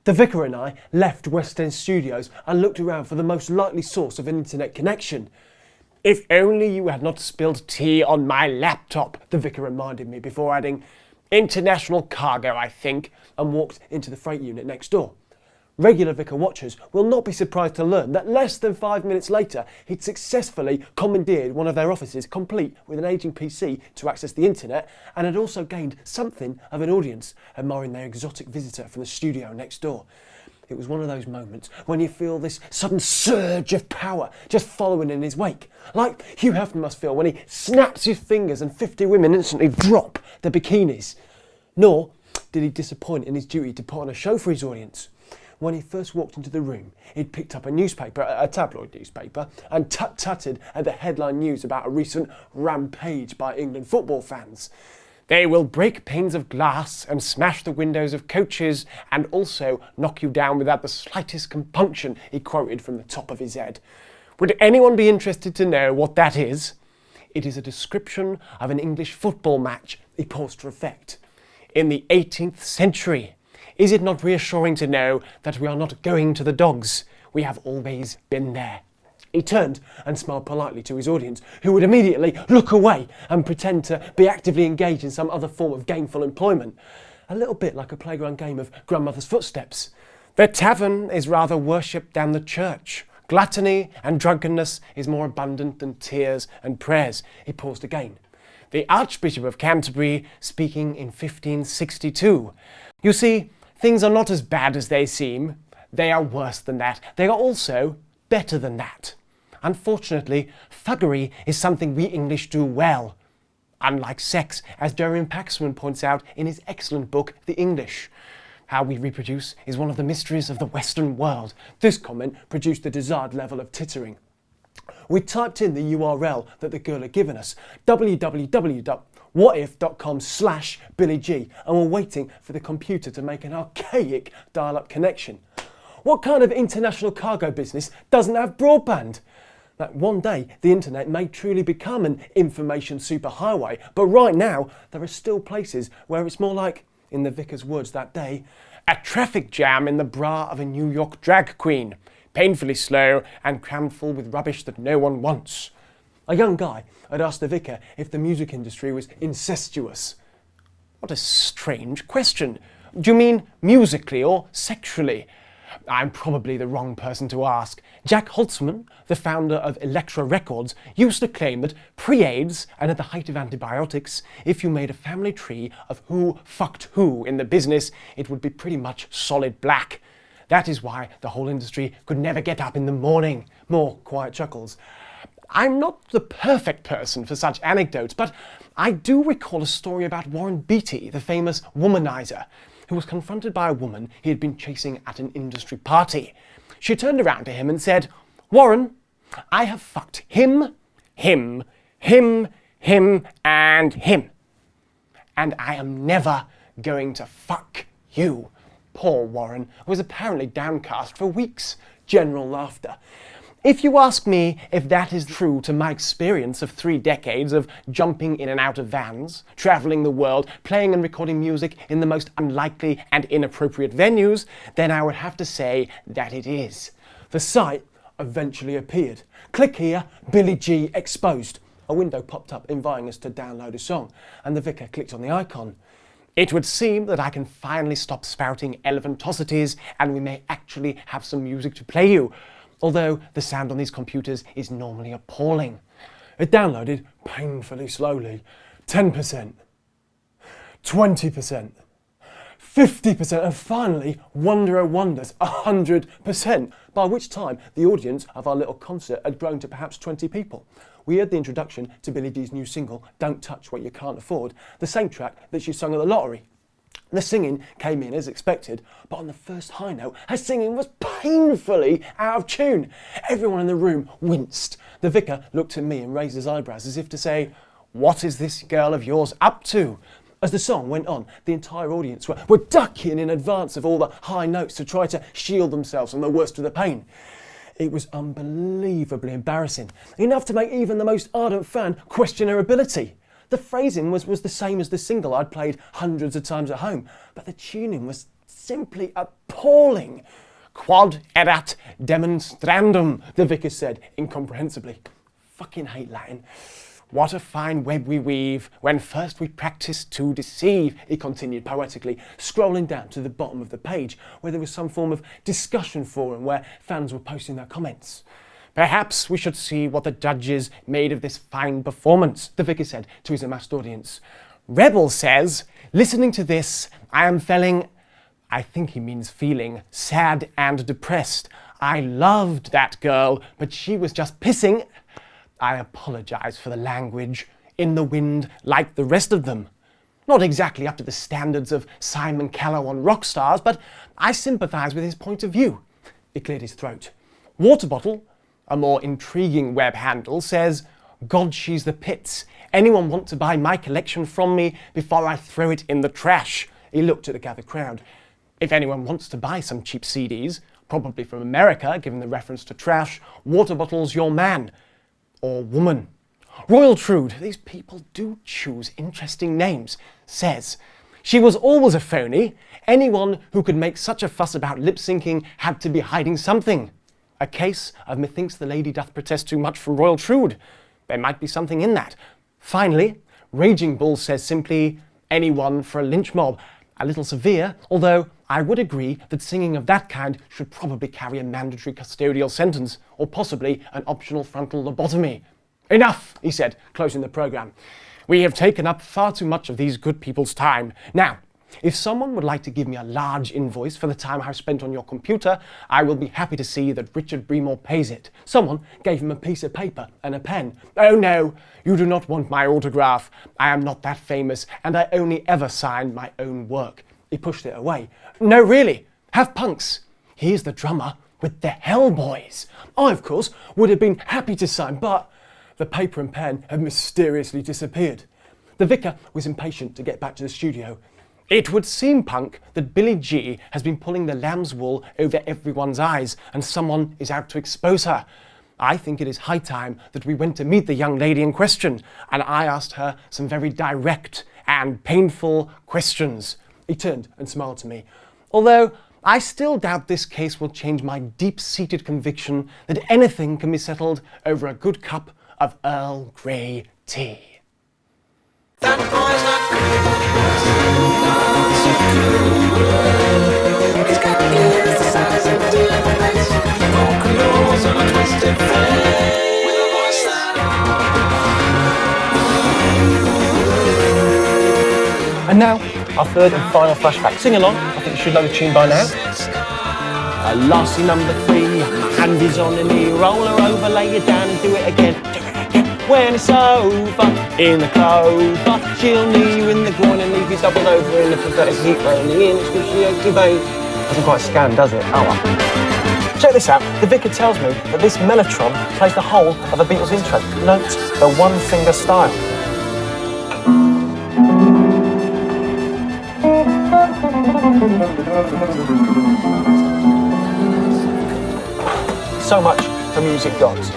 The Vicar and I left West End Studios and looked around for the most likely source of an internet connection. "If only you had not spilled tea on my laptop," the Vicar reminded me before adding, "International cargo, I think," and walked into the freight unit next door. Regular Vicar watchers will not be surprised to learn that less than 5 minutes later, he'd successfully commandeered one of their offices, complete with an aging PC to access the internet, and had also gained something of an audience admiring their exotic visitor from the studio next door. It was one of those moments when you feel this sudden surge of power just following in his wake, like Hugh Hefner must feel when he snaps his fingers and 50 women instantly drop their bikinis. Nor did he disappoint in his duty to put on a show for his audience. When he first walked into the room, he'd picked up a newspaper, a tabloid newspaper, and tut-tutted at the headline news about a recent rampage by England football fans. "They will break panes of glass and smash the windows of coaches and also knock you down without the slightest compunction," he quoted from the top of his head. "Would anyone be interested to know what that is?" "It is a description of an English football match," he paused for effect. "In the 18th century. Is it not reassuring to know that we are not going to the dogs? We have always been there." He turned and smiled politely to his audience, who would immediately look away and pretend to be actively engaged in some other form of gainful employment. A little bit like a playground game of grandmother's footsteps. "The tavern is rather worshipped than the church. Gluttony and drunkenness is more abundant than tears and prayers." He paused again. "The Archbishop of Canterbury speaking in 1562. You see, things are not as bad as they seem. They are worse than that. They are also better than that. Unfortunately, thuggery is something we English do well. Unlike sex, as Dorian Paxman points out in his excellent book, The English. How we reproduce is one of the mysteries of the Western world." This comment produced the desired level of tittering. We typed in the URL that the girl had given us, www.whatif.com/BillyG, and were waiting for the computer to make an archaic dial-up connection. What kind of international cargo business doesn't have broadband? That one day the internet may truly become an information superhighway, but right now there are still places where it's more like, in the Vicar's words that day, "a traffic jam in the bra of a New York drag queen. Painfully slow and crammed full with rubbish that no one wants." A young guy had asked the Vicar if the music industry was incestuous. What a strange question. Do you mean musically or sexually? I'm probably the wrong person to ask. Jack Holtzman, the founder of Elektra Records, used to claim that pre-AIDS and at the height of antibiotics, if you made a family tree of who fucked who in the business, it would be pretty much solid black. That is why the whole industry could never get up in the morning. More quiet chuckles. I'm not the perfect person for such anecdotes, but I do recall a story about Warren Beatty, the famous womanizer, who was confronted by a woman he had been chasing at an industry party. She turned around to him and said, "Warren, I have fucked him, him, him, him, and him. And I am never going to fuck you." Poor Warren was apparently downcast for weeks. General laughter. If you ask me if that is true to my experience of 3 decades of jumping in and out of vans, travelling the world, playing and recording music in the most unlikely and inappropriate venues, then I would have to say that it is. The site eventually appeared. Click here, Billy G exposed. A window popped up inviting us to download a song, and the Vicar clicked on the icon. It would seem that I can finally stop spouting elephantosities and we may actually have some music to play you, although the sound on these computers is normally appalling. It downloaded painfully slowly. 10%, 20%, 50%, and finally, wonder o' wonders, 100%, by which time the audience of our little concert had grown to perhaps 20 people. We heard the introduction to Billy D's new single, Don't Touch What You Can't Afford, the same track that she sung at the lottery. The singing came in as expected, but on the first high note, her singing was painfully out of tune. Everyone in the room winced. The Vicar looked at me and raised his eyebrows as if to say, "What is this girl of yours up to?" As the song went on, the entire audience were ducking in advance of all the high notes to try to shield themselves from the worst of the pain. It was unbelievably embarrassing, enough to make even the most ardent fan question her ability. The phrasing was the same as the single I'd played hundreds of times at home, but the tuning was simply appalling. Quod erat demonstrandum, the vicar said incomprehensibly. Fucking hate Latin. What a fine web we weave when first we practice to deceive, he continued poetically, scrolling down to the bottom of the page where there was some form of discussion forum where fans were posting their comments. Perhaps we should see what the judges made of this fine performance, the vicar said to his amassed audience. Rebel says, listening to this, I am feeling, I think he means feeling, sad and depressed. I loved that girl, but she was just pissing, I apologise for the language, in the wind like the rest of them. Not exactly up to the standards of Simon Callow on Rockstars, but I sympathise with his point of view. He cleared his throat. Water Bottle, a more intriguing web handle, says, God, she's the pits. Anyone want to buy my collection from me before I throw it in the trash? He looked at the gathered crowd. If anyone wants to buy some cheap CDs, probably from America, given the reference to trash, Water Bottle's your man. Or woman. Royal Trude, these people do choose interesting names, says, she was always a phony. Anyone who could make such a fuss about lip-syncing had to be hiding something. A case of methinks the lady doth protest too much from Royal Trude. There might be something in that. Finally, Raging Bull says simply, anyone for a lynch mob. A little severe, although I would agree that singing of that kind should probably carry a mandatory custodial sentence, or possibly an optional frontal lobotomy. Enough, he said, closing the programme. We have taken up far too much of these good people's time. Now, if someone would like to give me a large invoice for the time I've spent on your computer, I will be happy to see that Richard Breamore pays it. Someone gave him a piece of paper and a pen. Oh no, you do not want my autograph. I am not that famous, and I only ever signed my own work. He pushed it away. No, really, have punks. Here's the drummer with the Hellboys. I, of course, would have been happy to sign, but the paper and pen had mysteriously disappeared. The vicar was impatient to get back to the studio. It would seem, Punk, that Billy G has been pulling the lamb's wool over everyone's eyes, and someone is out to expose her. I think it is high time that we went to meet the young lady in question, and I asked her some very direct and painful questions. He turned and smiled to me. Although I still doubt this case will change my deep-seated conviction that anything can be settled over a good cup of Earl Grey tea. That boy's not cool. He's got ears the size of diamonds, broken nose and a twisted face, with a voice that. And now, our third and final flashback. Sing along. I think you should know the tune by now. Lassie number 3, my hand is on the knee. Roll her over, lay it down and do it again. When it's over, in the clover, she'll knee you in the groin and leave you doubled over in the pathetic heat wave. The inch which she activates. Doesn't quite scan, does it? Oh well. Check this out. The vicar tells me that this mellotron plays the whole of the Beatles intro. Note the one-finger style. So much for music gods.